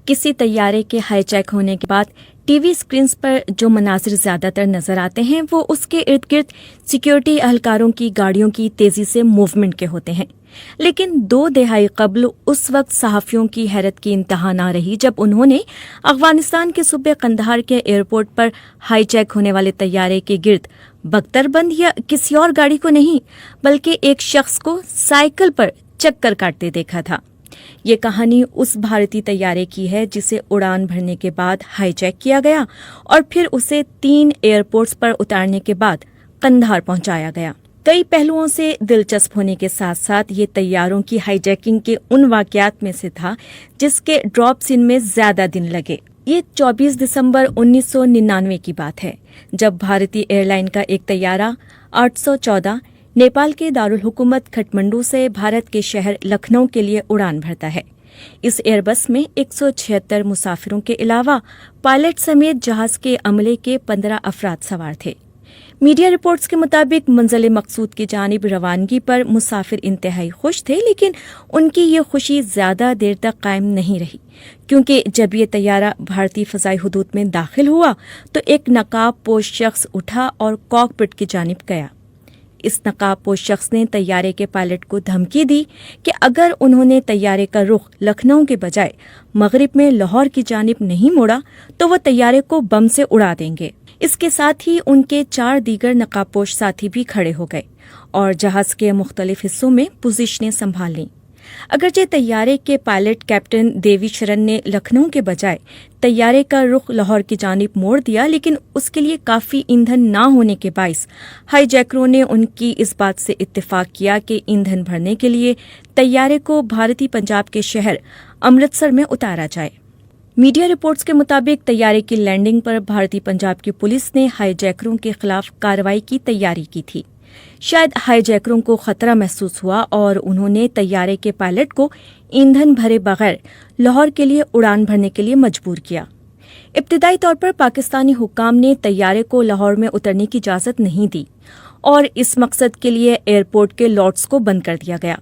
किसी तैयारे के हाईजैक होने के बाद टीवी स्क्रीन्स पर जो मनाजिर ज्यादातर नजर आते हैं वो उसके इर्द गिर्द सिक्योरिटी एहलकारों की गाड़ियों की तेजी से मूवमेंट के होते हैं। लेकिन 2 दहाई कबल उस वक्त सहाफियों की हैरत की इंतहा ना रही जब उन्होंने अफगानिस्तान के सूबे कंधार के एयरपोर्ट पर हाईजैक होने वाले तैयारे के गिर्द बख्तरबंद या किसी और गाड़ी को नहीं बल्कि एक शख्स को साइकिल पर चक्कर काटते देखा था। ये कहानी उस भारतीय तैयारे की है जिसे उड़ान भरने के बाद हाईजैक किया गया और फिर उसे 3 एयरपोर्ट्स पर उतारने के बाद कंधार पहुंचाया गया। कई पहलुओं से दिलचस्प होने के साथ साथ ये तैयारों की हाईजैकिंग के उन वाकयात में से था जिसके ड्रॉप सीन में ज्यादा दिन लगे। ये 24 दिसंबर 1999 की बात है जब भारतीय एयरलाइन का एक तैयारा 814 नेपाल के दारुल हुकूमत खटमंडू से भारत के शहर लखनऊ के लिए उड़ान भरता है। इस एयरबस में 176 मुसाफिरों के अलावा पायलट समेत जहाज के अमले के 15 अफराद सवार थे। मीडिया रिपोर्ट्स के मुताबिक मंजिल मकसूद की जानिब रवानगी पर मुसाफिर इंतहाई खुश थे, लेकिन उनकी ये खुशी ज्यादा देर तक कायम नहीं रही क्योंकि जब ये तैयारा भारतीय फजाई हुदूद में दाखिल हुआ तो एक नकाब पोश शख्स उठा और कॉकपिट की जानिब गया। इस नकाबपोश शख्स ने तैयारे के पायलट को धमकी दी कि अगर उन्होंने तैयारे का रुख लखनऊ के बजाय मगरिब में लाहौर की जानिब नहीं मोड़ा तो वो तैयारे को बम से उड़ा देंगे। इसके साथ ही उनके 4 दीगर नकाबपोश साथी भी खड़े हो गए और जहाज के मुख्तलिफ हिस्सों में पोजीशनें संभाल लीं। अगरचे तैयारे के पायलट कैप्टन देवी शरण ने लखनऊ के बजाय तैयारे का रुख लाहौर की जानिब मोड़ दिया, लेकिन उसके लिए काफी ईंधन न होने के बाइस हाईजैकरों ने उनकी इस बात से इत्तेफाक किया कि ईंधन भरने के लिए तैयारे को भारतीय पंजाब के शहर अमृतसर में उतारा जाए। मीडिया रिपोर्ट्स के मुताबिक तैयारे की लैंडिंग पर भारतीय पंजाब की पुलिस ने हाईजैकरों के खिलाफ कार्रवाई की तैयारी की थी। शायद हाईजैकरों को खतरा महसूस हुआ और उन्होंने तैयारे के पायलट को ईंधन भरे बगैर लाहौर के लिए उड़ान भरने के लिए मजबूर किया। इब्तिदाई तौर पर पाकिस्तानी हुक्काम ने तैयारे को लाहौर में उतरने की इजाजत नहीं दी और इस मकसद के लिए एयरपोर्ट के लॉट्स को बंद कर दिया गया,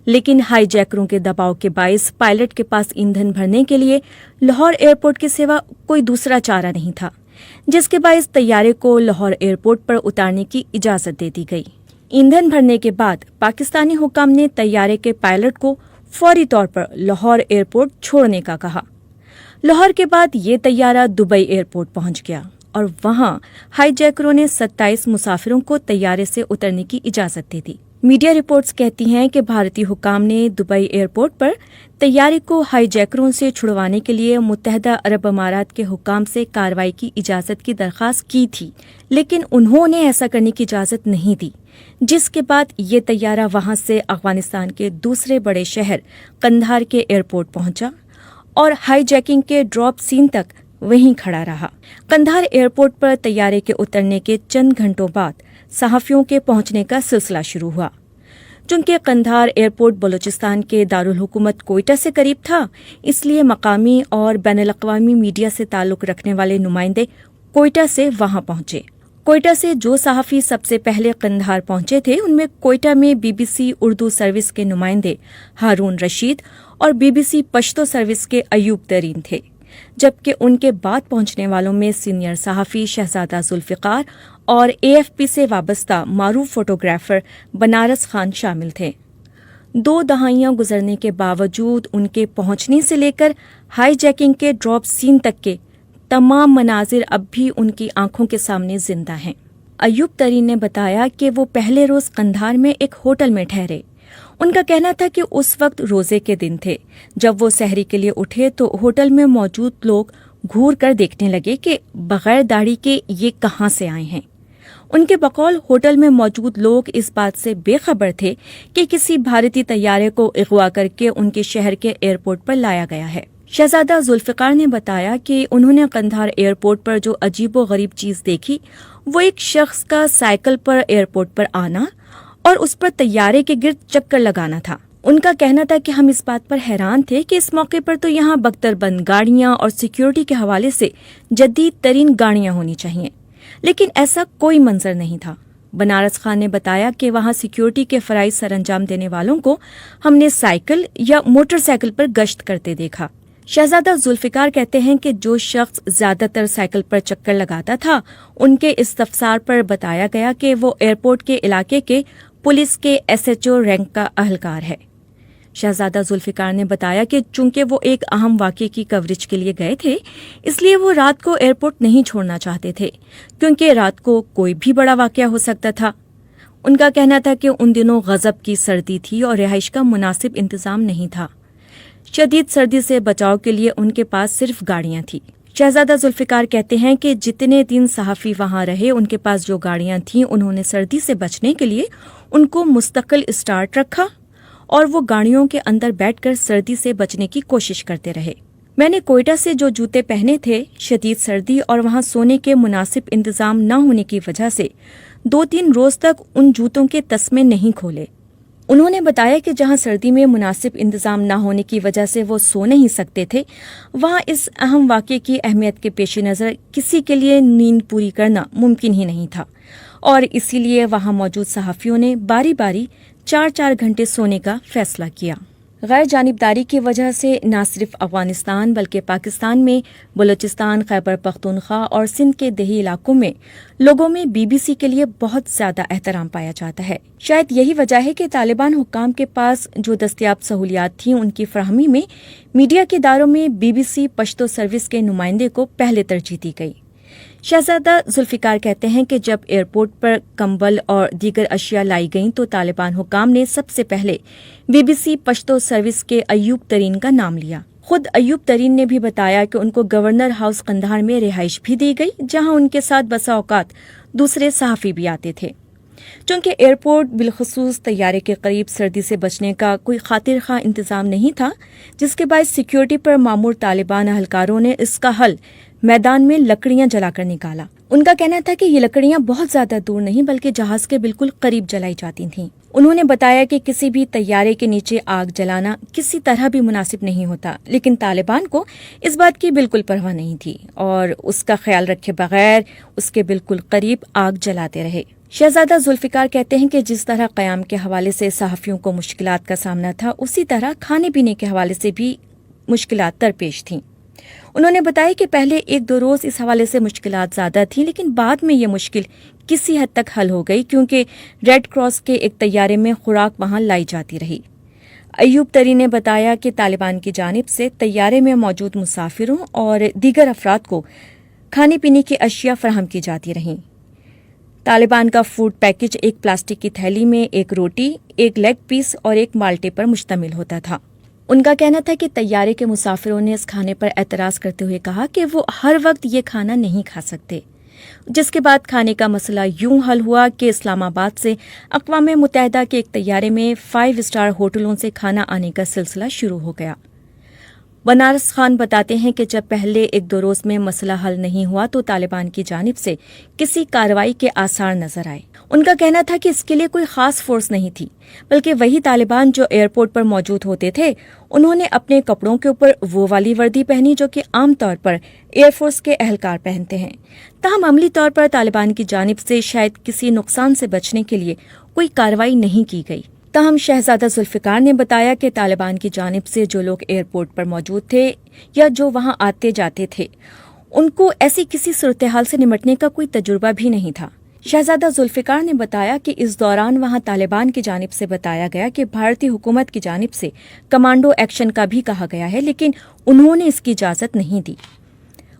लेकिन हाईजैकरों के दबाव के बायस पायलट के पास ईंधन भरने के लिए लाहौर एयरपोर्ट के सिवा कोई दूसरा चारा नहीं था, जिसके बायस तैयारे को लाहौर एयरपोर्ट पर उतारने की इजाजत दे दी गई। ईंधन भरने के बाद पाकिस्तानी हुक्काम ने तैयारे के पायलट को फौरी तौर पर लाहौर एयरपोर्ट छोड़ने का कहा। लाहौर के बाद ये तैयारा दुबई एयरपोर्ट पहुंच गया और वहां हाईजैकरों ने 27 मुसाफिरों को तैयारे से उतरने की इजाजत दे दी। मीडिया रिपोर्ट्स कहती हैं कि भारतीय हुक्काम ने दुबई एयरपोर्ट पर तैयारे को हाईजैकरों से छुड़वाने के लिए मुत्तहदा अरब अमारात के हुक्काम से कार्रवाई की इजाजत की दरख्वास्त की थी, लेकिन उन्होंने ऐसा करने की इजाजत नहीं दी, जिसके बाद ये तैयारा वहां से अफगानिस्तान के दूसरे बड़े शहर कंधार के एयरपोर्ट पहुंचा और हाईजैकिंग के ड्रॉप सीन तक वहीं खड़ा रहा। कंधार एयरपोर्ट पर तैयारे के उतरने के चंद घंटों बाद सहाफियों के पहुंचने का सिलसिला शुरू हुआ। चूंकि कंधार एयरपोर्ट बलूचिस्तान के दारुल हुकूमत कोयटा से करीब था, इसलिए मकामी और बैनुल-अक़वामी मीडिया से ताल्लुक रखने वाले नुमाइंदे कोयटा से वहां पहुंचे। कोयटा से जो सहाफ़ी सबसे पहले कंधार पहुंचे थे उनमें कोयटा में बीबीसी उर्दू सर्विस के नुमाइंदे हारून रशीद और बीबीसी पश्तो सर्विस के अयूब तरीन थे, जबकि उनके बाद पहुंचने वालों में सीनियर सहाफ़ी शहजादा जुल्फ़िकार और एएफपी से वाबस्ता मारूफ फोटोग्राफर बनारस खान शामिल थे। 2 दहाइयां गुजरने के बावजूद उनके पहुंचने से लेकर हाईजैकिंग के ड्रॉप सीन तक के तमाम मनाजिर अब भी उनकी आंखों के सामने जिंदा हैं। अयूब तरीन ने बताया कि वो पहले रोज कंधार में एक होटल में ठहरे। उनका कहना था कि उस वक्त रोजे के दिन थे। जब वो सहरी के लिए उठे तो होटल में मौजूद लोग घूर कर देखने लगे कि बगैर दाढ़ी के ये कहाँ से आए हैं। उनके बकौल होटल में मौजूद लोग इस बात से बेखबर थे कि किसी भारतीय तैयारे को अगवा करके उनके शहर के एयरपोर्ट पर लाया गया है। शहजादा जुल्फ़िकार ने बताया कि उन्होंने कंधार एयरपोर्ट पर जो अजीबो गरीब चीज देखी वो एक शख्स का साइकिल पर एयरपोर्ट पर आना और उस पर तैयारे के गिर्द चक्कर लगाना था। उनका कहना था कि हम इस बात पर हैरान थे कि इस मौके पर तो यहाँ बख्तरबंद गाड़ियां और सिक्योरिटी के हवाले से जदीद तरीन गाड़ियां होनी चाहिए, लेकिन ऐसा कोई मंजर नहीं था। बनारस खान ने बताया कि वहां सिक्योरिटी के फराइज सरअंजाम देने वालों को हमने साइकिल या मोटरसाइकिल पर गश्त करते देखा, शहजादा जुल्फिकार कहते हैं कि जो शख्स ज्यादातर साइकिल पर चक्कर लगाता था, उनके इस्तफसार पर बताया गया कि वो एयरपोर्ट के इलाके के पुलिस के SHO रैंक का अहलकार है। शहजादा जुल्फिकार ने बताया कि चूंकि वो एक अहम वाक़े की कवरेज के लिए गए थे, इसलिए वो रात को एयरपोर्ट नहीं छोड़ना चाहते थे, क्योंकि रात को कोई भी बड़ा वाक़या हो सकता था। उनका कहना था कि उन दिनों गजब की सर्दी थी और रिहाइश का मुनासिब इंतजाम नहीं था। शदीद सर्दी से बचाव के लिए उनके पास सिर्फ गाड़ियां थी। शहजादा जुल्फिकार कहते हैं कि जितने दिन सहाफ़ी वहां रहे, उनके पास जो गाड़ियां थीं, उन्होंने सर्दी से बचने के लिए उनको मुस्तकिल स्टार्ट रखा और वो गाड़ियों के अंदर बैठकर सर्दी से बचने की कोशिश करते रहे। मैंने कोयटा से जो जूते पहने थे, शदीद सर्दी और वहां सोने के मुनासिब इंतजाम न होने की वजह से 2-3 रोज तक उन जूतों के तस्मे नहीं खोले। उन्होंने बताया कि जहां सर्दी में मुनासिब इंतजाम न होने की वजह से वो सो नहीं सकते थे, वहां इस अहम वाक़े की अहमियत के पेश नज़र किसी के लिए नींद पूरी करना मुमकिन ही नहीं था और इसीलिए वहां मौजूद सहाफ़ियों ने बारी बारी 4-4 घंटे सोने का फैसला किया। गैर जानिबदारी की वजह से न सिर्फ अफगानिस्तान बल्कि पाकिस्तान में बलूचिस्तान, खैबर पख्तूनख्वा और सिंध के देही इलाकों में लोगों में BBC के लिए बहुत ज्यादा एहतराम पाया जाता है। शायद यही वजह है कि तालिबान हुक्काम के पास जो दस्तयाब सहूलियात थीं, उनकी फराहमी में मीडिया के इदारों में BBC पश्तो सर्विस के नुमाइंदे को पहले तरजीह दी गई। शहजादा जुल्फिकार कहते हैं कि जब एयरपोर्ट पर कंबल और दीगर अशिया लाई गईं तो तालिबान हुक्काम ने सबसे पहले BBC पश्तो सर्विस के अयूब तरीन का नाम लिया। खुद अयूब तरीन ने भी बताया कि उनको गवर्नर हाउस कंधार में रिहाइश भी दी गई, जहां उनके साथ बसा औकात दूसरे सहाफ़ी भी आते थे। चूंकि एयरपोर्ट बिलखसूस तैयारे के करीब सर्दी से बचने का कोई खातिर खा इंतजाम नहीं था, जिसके बाद सिक्योरिटी पर मामूर तालिबान अहलकारों ने इसका हल मैदान में लकड़ियां जलाकर निकाला। उनका कहना था कि ये लकड़ियां बहुत ज्यादा दूर नहीं बल्कि जहाज के बिल्कुल करीब जलाई जाती थीं। उन्होंने बताया कि किसी भी तैयारे के नीचे आग जलाना किसी तरह भी मुनासिब नहीं होता, लेकिन तालिबान को इस बात की बिल्कुल परवाह नहीं थी और उसका ख्याल रखे बगैर उसके बिल्कुल करीब आग जलाते रहे। शहजादा जुल्फिकार कहते हैं कि जिस तरह क़याम के हवाले से सहाफ़ियों को मुश्किलात का सामना था, उसी तरह खाने पीने के हवाले से भी मुश्किलात दरपेश थीं। उन्होंने बताया कि पहले 1-2 रोज इस हवाले से मुश्किलात ज़्यादा थीं, लेकिन बाद में ये मुश्किल किसी हद तक हल हो गई क्योंकि रेड क्रॉस के एक तैयारे में खुराक वहां लाई जाती रही। अयूब तरी ने बताया कि तालिबान की जानिब से तैयारे में मौजूद मुसाफिरों और दीगर अफराद को खाने पीने की अशिया फराहम की जाती रहीं। तालिबान का फूड पैकेज एक प्लास्टिक की थैली में एक रोटी, एक लेग पीस और एक माल्टे पर मुश्तमिल होता था। उनका कहना था कि तैयारे के मुसाफिरों ने इस खाने पर एतराज़ करते हुए कहा कि वो हर वक्त ये खाना नहीं खा सकते, जिसके बाद खाने का मसला यूं हल हुआ कि इस्लामाबाद से अक़वाम मुत्तहिदा के एक तैयारे में 5 स्टार होटलों से खाना आने का सिलसिला शुरू हो गया। बनारस खान बताते हैं कि जब पहले 1-2 रोज में मसला हल नहीं हुआ तो तालिबान की जानिब से किसी कार्रवाई के आसार नजर आए। उनका कहना था कि इसके लिए कोई खास फोर्स नहीं थी, बल्कि वही तालिबान जो एयरपोर्ट पर मौजूद होते थे, उन्होंने अपने कपड़ों के ऊपर वो वाली वर्दी पहनी जो कि आमतौर पर एयरफोर्स के एहलकार पहनते हैं। ताहम अमली तौर पर तालिबान की जानिब से शायद किसी नुकसान से बचने के लिए कोई कार्रवाई नहीं की गई। ताहम शहजादा जुल्फिकार ने बताया कि तालिबान की जानिब से जो लोग एयरपोर्ट पर मौजूद थे या जो वहां आते जाते थे, उनको ऐसी किसी सूरत हाल से निपटने का कोई तजुर्बा भी नहीं था। शहजादा जुल्फिकार ने बताया कि इस दौरान वहां तालिबान की जानिब से बताया गया कि भारतीय हुकूमत की जानिब से कमांडो एक्शन का भी कहा गया है, लेकिन उन्होंने इसकी इजाज़त नहीं दी।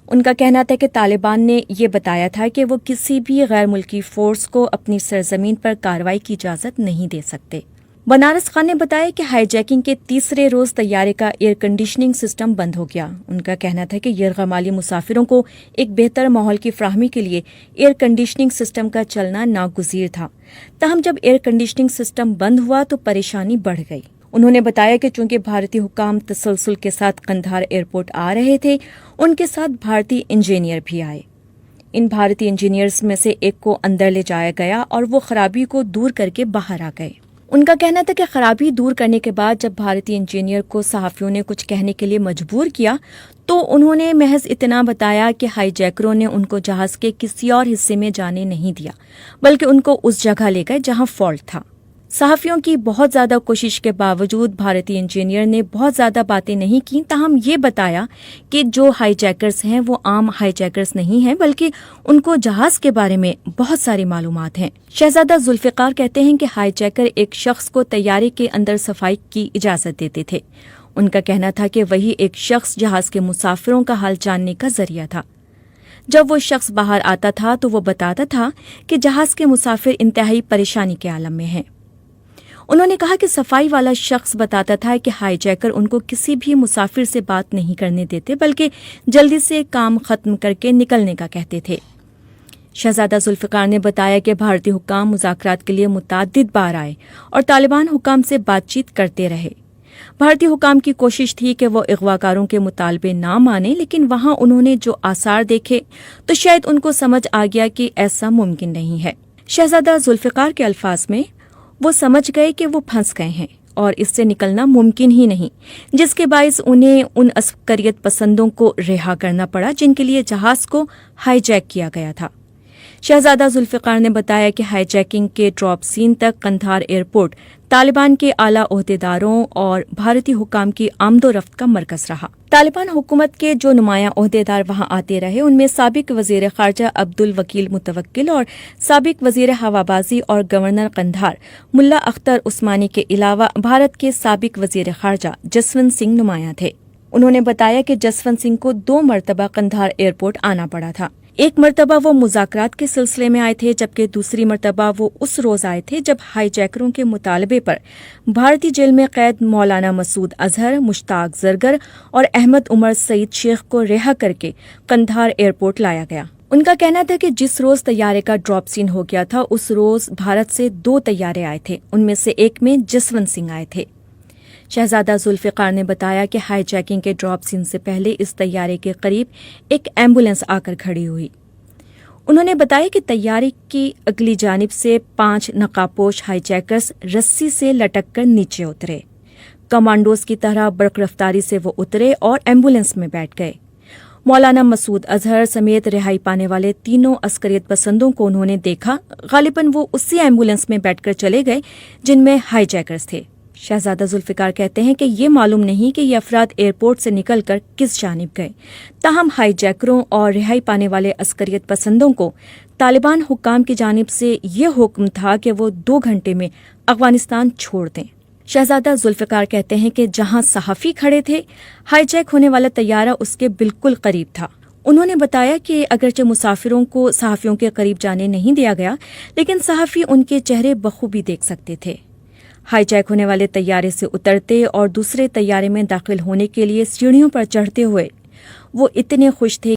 उनका कहना था कि तालिबान ने ये बताया था कि वो किसी भी गैर मुल्की फोर्स को अपनी सरजमीन पर कार्रवाई की इजाज़त नहीं दे सकते। बनारस खान ने बताया कि हाईजैकिंग के तीसरे रोज तैयारे का एयर कंडीशनिंग सिस्टम बंद हो गया। उनका कहना था कि यरगमाली मुसाफिरों को एक बेहतर माहौल की फ्राहमी के लिए एयर कंडीशनिंग सिस्टम का चलना नागुज़ीर था। ताहम जब एयर कंडीशनिंग सिस्टम बंद हुआ तो परेशानी बढ़ गई। उन्होंने बताया कि चूंकि भारतीय हुक्काम तसलसल के साथ कंधार एयरपोर्ट आ रहे थे, उनके साथ भारतीय इंजीनियर भी आए। इन भारतीय इंजीनियर्स में से एक को अंदर ले जाया गया और वो खराबी को दूर करके बाहर आ गए। उनका कहना था कि खराबी दूर करने के बाद जब भारतीय इंजीनियर को सहाफ़ियों ने कुछ कहने के लिए मजबूर किया तो उन्होंने महज इतना बताया कि हाईजैकरों ने उनको जहाज़ के किसी और हिस्से में जाने नहीं दिया, बल्कि उनको उस जगह ले गए जहां फॉल्ट था। صحافیوں کی بہت زیادہ کوشش کے باوجود بھارتی انجینئر نے بہت زیادہ باتیں نہیں کی، تاہم یہ بتایا کہ جو ہائی جیکرز ہیں وہ عام ہائی جیکرز نہیں ہیں بلکہ ان کو جہاز کے بارے میں بہت ساری معلومات ہیں۔ شہزادہ ذوالفقار کہتے ہیں کہ ہائی جیکر ایک شخص کو طیارے کے اندر صفائی کی اجازت دیتے تھے۔ ان کا کہنا تھا کہ وہی ایک شخص جہاز کے مسافروں کا حال جاننے کا ذریعہ تھا۔ جب وہ شخص باہر آتا تھا تو وہ بتاتا تھا کہ جہاز کے مسافر انتہائی پریشانی کے عالم میں ہیں۔ انہوں نے کہا کہ صفائی والا شخص بتاتا تھا کہ ہائی جیکر ان کو کسی بھی مسافر سے بات نہیں کرنے دیتے بلکہ جلدی سے کام ختم کر کے نکلنے کا کہتے تھے۔ شہزادہ ذوالفقار نے بتایا کہ بھارتی حکام مذاکرات کے لیے متعدد بار آئے اور طالبان حکام سے بات چیت کرتے رہے۔ بھارتی حکام کی کوشش تھی کہ وہ اغواکاروں کے مطالبے نہ مانیں، لیکن وہاں انہوں نے جو آثار دیکھے تو شاید ان کو سمجھ آ گیا کہ ایسا ممکن نہیں ہے۔ شہزادہ ذوالفقار کے الفاظ میں وہ سمجھ گئے کہ وہ پھنس گئے ہیں اور اس سے نکلنا ممکن ہی نہیں، جس کے باعث انہیں ان عسکریت پسندوں کو رہا کرنا پڑا جن کے لیے جہاز کو ہائی جیک کیا گیا تھا۔ شہزادہ ذوالفقار نے بتایا کہ ہائی جیکنگ کے ڈراپ سین تک قندھار ایئرپورٹ طالبان کے اعلیٰ عہدیداروں اور بھارتی حکام کی آمد و رفت کا مرکز رہا۔ طالبان حکومت کے جو نمایاں عہدیدار وہاں آتے رہے ان میں سابق وزیر خارجہ عبدالوکیل متوکل اور سابق وزیر ہوابازی اور گورنر قندھار ملا اختر عثمانی کے علاوہ بھارت کے سابق وزیر خارجہ جسونت سنگھ نمایاں تھے۔ انہوں نے بتایا کہ جسونت سنگھ کو 2 مرتبہ قندھار ایئرپورٹ آنا پڑا تھا۔ ایک مرتبہ وہ مذاکرات کے سلسلے میں آئے تھے جبکہ دوسری مرتبہ وہ اس روز آئے تھے جب ہائی جیکروں کے مطالبے پر بھارتی جیل میں قید مولانا مسعود اظہر، مشتاق زرگر اور احمد عمر سعید شیخ کو رہا کر کے قندھار ایئرپورٹ لایا گیا۔ ان کا کہنا تھا کہ جس روز طیارے کا ڈراپ سین ہو گیا تھا اس روز بھارت سے 2 طیارے آئے تھے، ان میں سے ایک میں جسونت سنگھ آئے تھے۔ شہزادہ ذوالفقار نے بتایا کہ ہائی جیکنگ کے ڈراپ سین سے پہلے اس طیارے کے قریب ایک ایمبولینس آ کر کھڑی ہوئی۔ انہوں نے بتایا کہ طیارے کی اگلی جانب سے 5 نقابپوش ہائی جیکرز رسی سے لٹک کر نیچے اترے۔ کمانڈوز کی طرح برق رفتاری سے وہ اترے اور ایمبولینس میں بیٹھ گئے۔ مولانا مسعود اظہر سمیت رہائی پانے والے 3 عسکریت پسندوں کو انہوں نے دیکھا، غالباً وہ اسی ایمبولینس میں بیٹھ کر چلے گئے جن میں ہائی جیکرز تھے۔ شہزادہ ذوالفقار کہتے ہیں کہ یہ معلوم نہیں کہ یہ افراد ایئرپورٹ سے نکل کر کس جانب گئے، تاہم ہائی جیکروں اور رہائی پانے والے عسکریت پسندوں کو طالبان حکام کی جانب سے یہ حکم تھا کہ وہ 2 گھنٹے میں افغانستان چھوڑ دیں۔ شہزادہ ذوالفقار کہتے ہیں کہ جہاں صحافی کھڑے تھے، ہائی جیک ہونے والا طیارہ اس کے بالکل قریب تھا۔ انہوں نے بتایا کہ اگرچہ مسافروں کو صحافیوں کے قریب جانے نہیں دیا گیا، لیکن صحافی ان کے چہرے بخوبی دیکھ سکتے تھے۔ ہائی جیک ہونے والے طیارے سے اترتے اور دوسرے طیارے میں داخل ہونے کے لیے سیڑھیوں پر چڑھتے ہوئے وہ اتنے خوش تھے